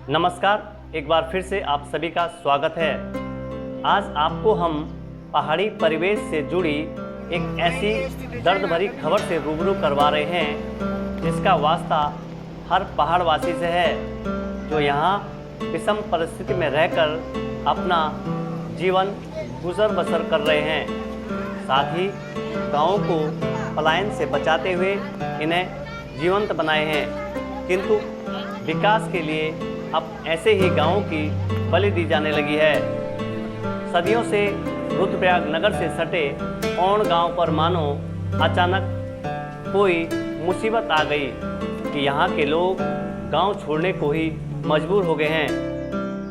नमस्कार, एक बार फिर से आप सभी का स्वागत है। आज आपको हम पहाड़ी परिवेश से जुड़ी एक ऐसी दर्द भरी खबर से रूबरू करवा रहे हैं जिसका वास्ता हर पहाड़वासी से है, जो यहाँ विषम परिस्थिति में रहकर अपना जीवन गुजर बसर कर रहे हैं। साथ ही गाँव को पलायन से बचाते हुए इन्हें जीवंत बनाए हैं, किंतु विकास के लिए अब ऐसे ही गांवों की बलि दी जाने लगी है। सदियों से रुद्रप्रयाग नगर से सटे औण गांव पर मानो अचानक कोई मुसीबत आ गई कि यहाँ के लोग गांव छोड़ने को ही मजबूर हो गए हैं।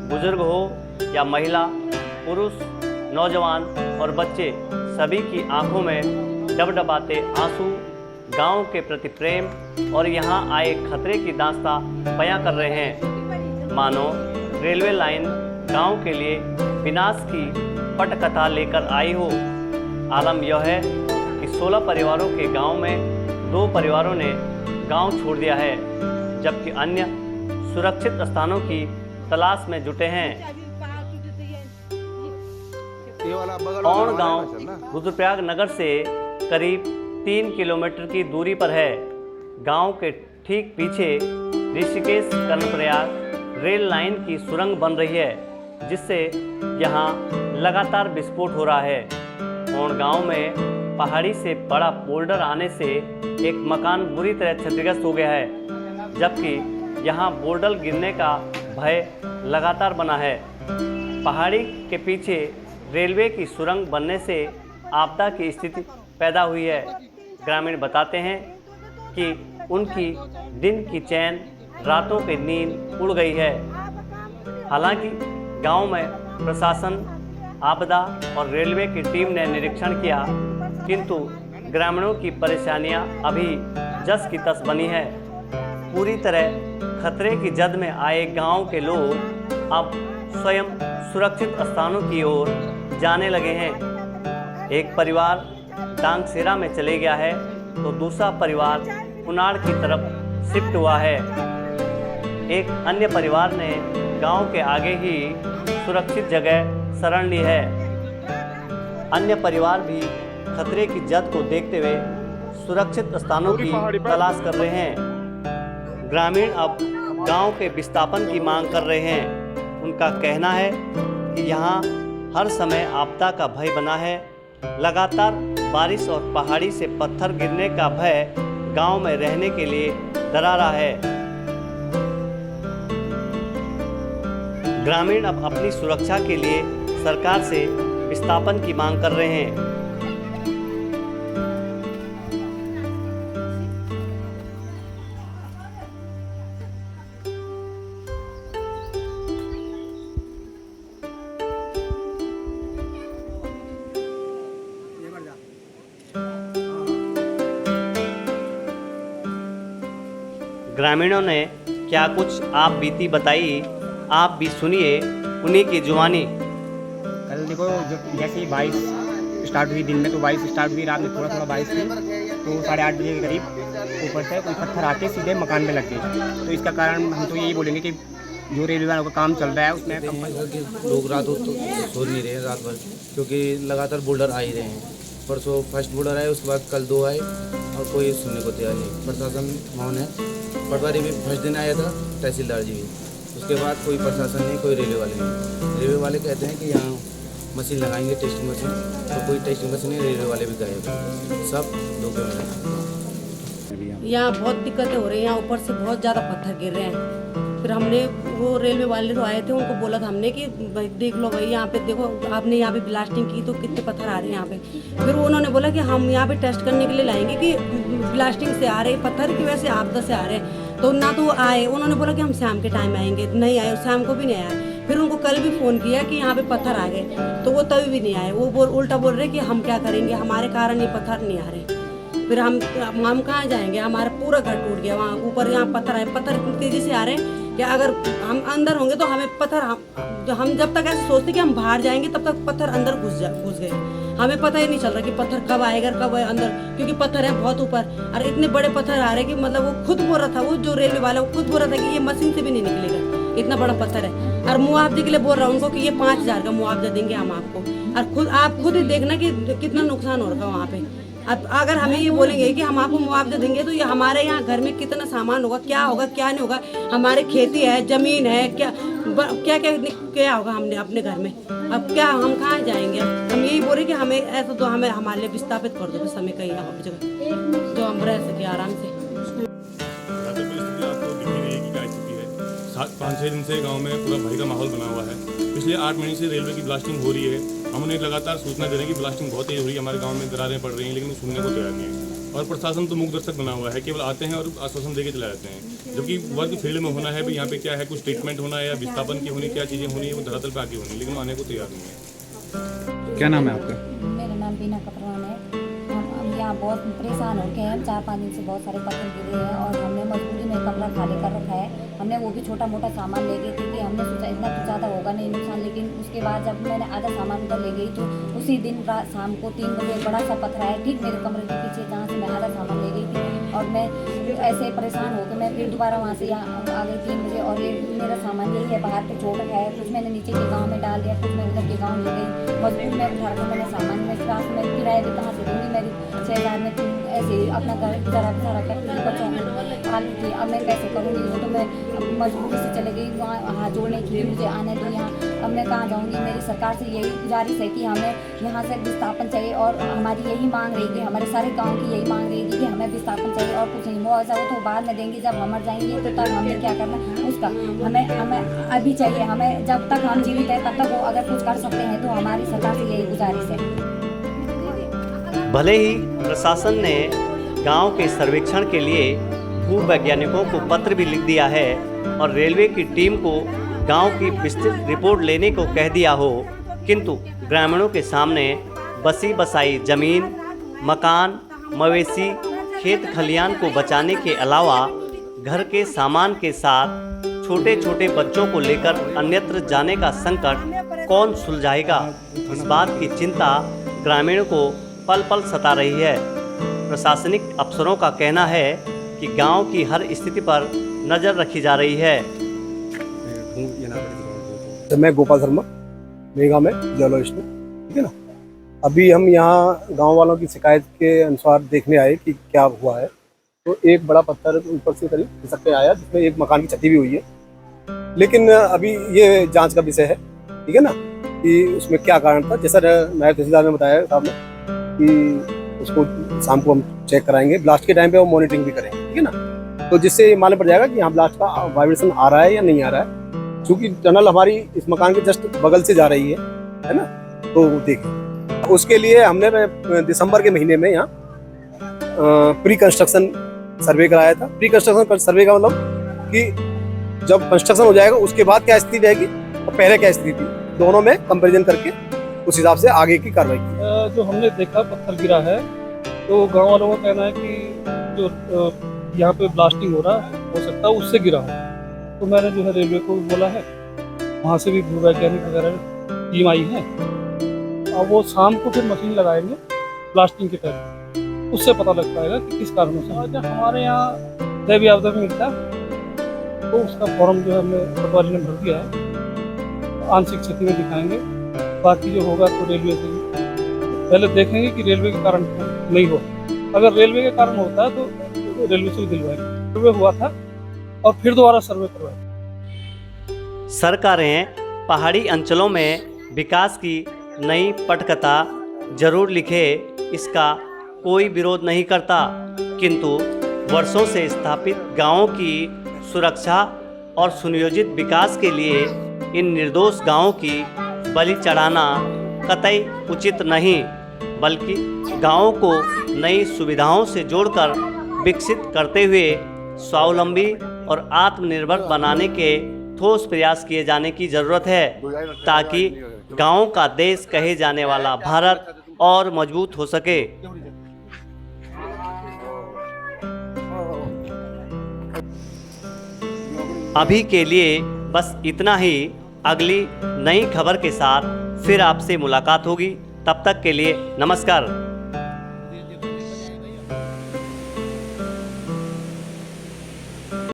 बुजुर्ग हो या महिला, पुरुष, नौजवान और बच्चे, सभी की आंखों में डबडबाते आंसू गांव के प्रति प्रेम और यहाँ आए खतरे की दास्तां बयां कर रहे हैं। मानो रेलवे लाइन गांव के लिए विनाश की पटकथा लेकर आई हो। आलम यह है कि 16 परिवारों के गांव में 2 परिवारों ने गांव छोड़ दिया है, जबकि अन्य सुरक्षित स्थानों की तलाश में जुटे हैं। औण गांव रुद्रप्रयाग नगर से करीब 3 किलोमीटर की दूरी पर है। गांव के ठीक पीछे ऋषिकेश कर्णप्रयाग रेल लाइन की सुरंग बन रही है, जिससे यहाँ लगातार विस्फोट हो रहा है। औण गांव में पहाड़ी से बड़ा बोल्डर आने से एक मकान बुरी तरह क्षतिग्रस्त हो गया है, जबकि यहाँ बोल्डर गिरने का भय लगातार बना है। पहाड़ी के पीछे रेलवे की सुरंग बनने से आपदा की स्थिति पैदा हुई है। ग्रामीण बताते हैं कि उनकी दिन की चैन, रातों की नींद उड़ गई है। हालांकि गांव में प्रशासन, आपदा और रेलवे की टीम ने निरीक्षण किया, किंतु ग्रामीणों की परेशानियां अभी जस की तस बनी है। पूरी तरह खतरे की जद में आए गांव के लोग अब स्वयं सुरक्षित स्थानों की ओर जाने लगे हैं। एक परिवार डांगसेरा में चले गया है तो दूसरा परिवार पुनाड़ की तरफ शिफ्ट हुआ है। एक अन्य परिवार ने गांव के आगे ही सुरक्षित जगह शरण ली है। अन्य परिवार भी खतरे की जद को देखते हुए सुरक्षित स्थानों की तलाश कर रहे हैं। ग्रामीण अब गांव के विस्थापन की मांग कर रहे हैं। उनका कहना है कि यहाँ हर समय आपदा का भय बना है। लगातार बारिश और पहाड़ी से पत्थर गिरने का भय गांव में रहने के लिए डरा रहा है। ग्रामीण अब अपनी सुरक्षा के लिए सरकार से विस्थापन की मांग कर रहे हैं। ग्रामीणों ने क्या कुछ आप बीती बताई, आप भी सुनिए उन्हीं की जुबानी। कल देखो, जब जैसे ही बारिश स्टार्ट हुई, दिन में तो बारिश स्टार्ट हुई, रात में थोड़ा थोड़ा बारिश थी, तो 8:30 बजे के करीब ऊपर से कोई पत्थर आके सीधे मकान में लग गए। तो इसका कारण हम तो यही बोलेंगे कि जो रेलवे वालों का काम चल रहा है उसमें लोग रात तो सो नहीं रहे हैं रात भर, क्योंकि लगातार बोल्डर आ ही रहे हैं। परसों फर्स्ट बोल्डर आए, उसके बाद कल 2 आए और कोई सुनने को तैयार नहीं। प्रशासन मौन है। पटवारी भी फर्स्ट दिन आया था, तहसीलदार जी भी, उसके बाद कोई प्रशासन नहीं, कोई रेलवे वाले नहीं। रेलवे वाले कहते हैं कि यहाँ मशीन लगाएंगे, टेस्टिंग मशीन, तो कोई टेस्टिंग मशीन नहीं, रेलवे वाले भी गए, सब धोखे में हैं। यहाँ बहुत दिक्कतें हो रही हैं। यहाँ ऊपर से बहुत ज़्यादा पत्थर गिर रहे हैं। फिर हमने वो रेलवे वाले तो आए थे, उनको बोला था हमने कि भाई देख लो, भाई यहाँ पे देखो, आपने यहाँ पे ब्लास्टिंग की तो कितने पत्थर आ रहे हैं यहाँ पे। फिर उन्होंने बोला कि हम यहाँ पे टेस्ट करने के लिए लाएंगे कि ब्लास्टिंग से आ रहे पत्थर की वजह से आपदा से आ रहे हैं। तो ना तो आए, उन्होंने बोला कि हम शाम के टाइम आएंगे, नहीं आए, शाम को भी नहीं आए। फिर उनको कल भी फ़ोन किया कि यहाँ पे पत्थर आ गए, तो वो तभी भी नहीं आए। वो उल्टा बोल रहे कि हम क्या करेंगे, हमारे कारण ये पत्थर नहीं आ रहे। फिर हम कहाँ जाएंगे, हमारा पूरा घर टूट गया। वहाँ ऊपर यहाँ पत्थर आए, पत्थर तेज़ी से आ रहे हैं कि अगर हम अंदर होंगे तो हमें पत्थर, हम जब तक ऐसे सोचते कि हम बाहर जाएंगे तब तक पत्थर अंदर घुस गए। हमें पता ही नहीं चल रहा कि पत्थर कब आएगा कब अंदर, क्योंकि पत्थर है बहुत ऊपर और इतने बड़े पत्थर आ रहे हैं कि मतलब वो खुद बोल रहा था, वो जो रेलवे वाला वो खुद बोल रहा था कि ये मशीन से भी नहीं निकलेगा, इतना बड़ा पत्थर है। और मुआवजे के लिए बोल रहा हूँ उनको कि ये 5,000 का मुआवजा देंगे हम आपको। और आप खुद ही देखना कि कितना नुकसान हो रहा है वहाँ पे। अब अगर हमें ये बोलेंगे कि हम आपको मुआवजा देंगे तो ये हमारे यहाँ घर में कितना सामान होगा, क्या होगा क्या नहीं होगा, हमारे खेती है, जमीन है, क्या क्या क्या क्या होगा हमने अपने घर में। अब क्या हम कहाँ जाएंगे? हम यही बोले कि हमें ऐसा तो हमें हमारे लिए विस्थापित कर दो, बस हमें कहीं और जगह जो हम रह सके आराम से। आपको दिख ही रही है कि क्या स्थिति है। 5-6 दिन से गांव में पूरा भय का माहौल बना हुआ है। पिछले 8 महीने से रेलवे की ब्लास्टिंग हो रही है। हम उन्हें लगातार सूचना दे रहे हैं कि ब्लास्टिंग बहुत तेज हो रही है, हमारे गांव में दरारें पड़ रही हैं, लेकिन वो सुनने को तैयार नहीं है। और प्रशासन तो मूक दर्शक बना हुआ है, केवल आते हैं और आश्वासन देके चले जाते हैं। जबकि वर्क फील्ड में होना है भाई, यहाँ पे क्या है, कुछ ट्रीटमेंट होना है या विस्थापन की होनी, क्या चीज़ें होनी है वो धरातल पर आके होनी, लेकिन वो आने को तैयार नहीं है। क्या नाम है आपका? मेरा नाम बीना कपरान है। हम यहाँ बहुत परेशान हो गए हैं। 4-5 दिन से बहुत सारे पत्थर गिरे हैं और हमने मजबूरी में कमरा खाली कर रखा है। हमने वो भी छोटा मोटा सामान ले गए थे कि हमने सोचा इतना तो ज़्यादा होगा नहीं नुकसान, लेकिन उसके बाद जब मैंने आधा सामान उधर ले गई तो उसी दिन रात शाम को 3 बजे बड़ा सा पत्थर आया ठीक मेरे कमरे के पीछे, जहाँ से मैं आधा सामान ले गई थी। और मैं ऐसे परेशान होकर मैं फिर दोबारा वहाँ से यहाँ आ गई 3 बजे। और ये मेरा सामान यही है, बाहर पे छोड़ रखा है, कुछ मैंने नीचे के गाँव में डाल दिया, कुछ मैं उधर के गाँव ले गई। मजबूर में उठा कर मैंने सामान में क्लास में किराए भी कहाँ से दूँगी, मेरी 6,000 में ऐसे अपना घर गुजारा कर बच्चों में पाल थी। अब मैं कैसे करूँगी? वो तो मैं मजबूरी से चले गई वहाँ हाथ जोड़ने के लिए, मुझे आने दो यहाँ। अब मैं कहाँ जाऊँगी? मेरी सरकार से यही गुजारिश है कि हमें यहाँ से विस्थापन चाहिए और हमारी यही मांग रही थी, हमारे सारे गाँव की यही मांग रही थी कि हमें विस्थापन चाहिए और कुछ नहीं। मुआवजा वो तो बाद में देंगे, जब हम मर जाएंगे तो तब हमने क्या करना उसका, हमें अभी चाहिए। हमें जब तक हम जीवित हैं तब तक वो अगर कुछ कर सकते हैं तो हमारी सरकार से यही गुजारिश है। भले ही प्रशासन ने गांव के सर्वेक्षण के लिए भूवैज्ञानिकों को पत्र भी लिख दिया है और रेलवे की टीम को गांव की विस्तृत रिपोर्ट लेने को कह दिया हो, किंतु ग्रामीणों के सामने बसी बसाई जमीन, मकान, मवेशी, खेत खलियान को बचाने के अलावा घर के सामान के साथ छोटे छोटे बच्चों को लेकर अन्यत्र जाने का संकट कौन सुलझाएगा, इस बात की चिंता ग्रामीणों को पल पल सता रही है। प्रशासनिक अफसरों का कहना है कि गांव की हर स्थिति पर नज़र रखी जा रही है। मैं गोपाल शर्मा, मेरे गाँव में जियोलॉजिस्ट हूँ, ठीक है ना। अभी हम यहाँ गांव वालों की शिकायत के अनुसार देखने आए कि क्या हुआ है। तो एक बड़ा पत्थर ऊपर से करीब खिसक के आया, जिसमें एक मकान की क्षति भी हुई है। लेकिन अभी ये जांच का विषय है, ठीक है ना, कि उसमें क्या कारण था। जैसा नायब तहसीलदार ने बताया साहब ने कि उसको शाम को हम चेक कराएंगे, ब्लास्ट के टाइम पे वो मॉनिटरिंग भी करेंगे, ठीक है ना। तो जिससे मालूम पड़ जाएगा कि यहाँ ब्लास्ट का वाइब्रेशन आ रहा है या नहीं आ रहा है। क्योंकि टनल हमारी इस मकान के जस्ट बगल से जा रही है ना। तो देखें, उसके लिए हमने दिसंबर के महीने में यहाँ प्री कंस्ट्रक्शन सर्वे कराया था। प्री कंस्ट्रक्शन सर्वे का मतलब कि जब कंस्ट्रक्शन हो जाएगा उसके बाद क्या स्थिति रहेगी और पहले क्या स्थिति थी, दोनों में कंपेरिजन करके उस हिसाब से आगे की कार्रवाई की। जो हमने देखा पत्थर गिरा है, तो गांव वालों का कहना है कि जो यहाँ पे ब्लास्टिंग हो सकता है उससे गिरा हो। तो मैंने जो है रेलवे को बोला है, वहाँ से भी भूवैज्ञानिक वगैरह टीम आई है और वो शाम को फिर मशीन लगाएंगे ब्लास्टिंग के टाइम, उससे पता लग पाएगा कि किस कारण से। जब हमारे यहाँ दैवीय आपदा में मिलता है तो उसका फॉर्म जो है हमने पटवारी ने भर दिया है, आंशिक क्षति में दिखाएंगे। बाकी जो होगा तो रेलवे से पहले देखेंगे कि रेलवे के कारण नहीं हो। अगर रेलवे के कारण होता है तो रेलवे से भी दिलवाएंगे। सर्वे हुआ था और फिर दोबारा सर्वे करवाएंगे। सरकारें पहाड़ी अंचलों में विकास की नई पटकथा जरूर लिखे, इसका कोई विरोध नहीं करता, किंतु वर्षों से स्थापित गांवों की सुरक्षा और सुनियोजित विकास के लिए इन निर्दोष गांवों की बलि चढ़ाना कतई उचित नहीं, बल्कि गांवों को नई सुविधाओं से जोड़कर विकसित करते हुए स्वावलंबी और आत्मनिर्भर बनाने के ठोस प्रयास किए जाने की ज़रूरत है, ताकि गांवों का देश कहे जाने वाला भारत और मजबूत हो सके। अभी के लिए बस इतना ही। अगली नई खबर के साथ फिर आपसे मुलाकात होगी। तब तक के लिए नमस्कार।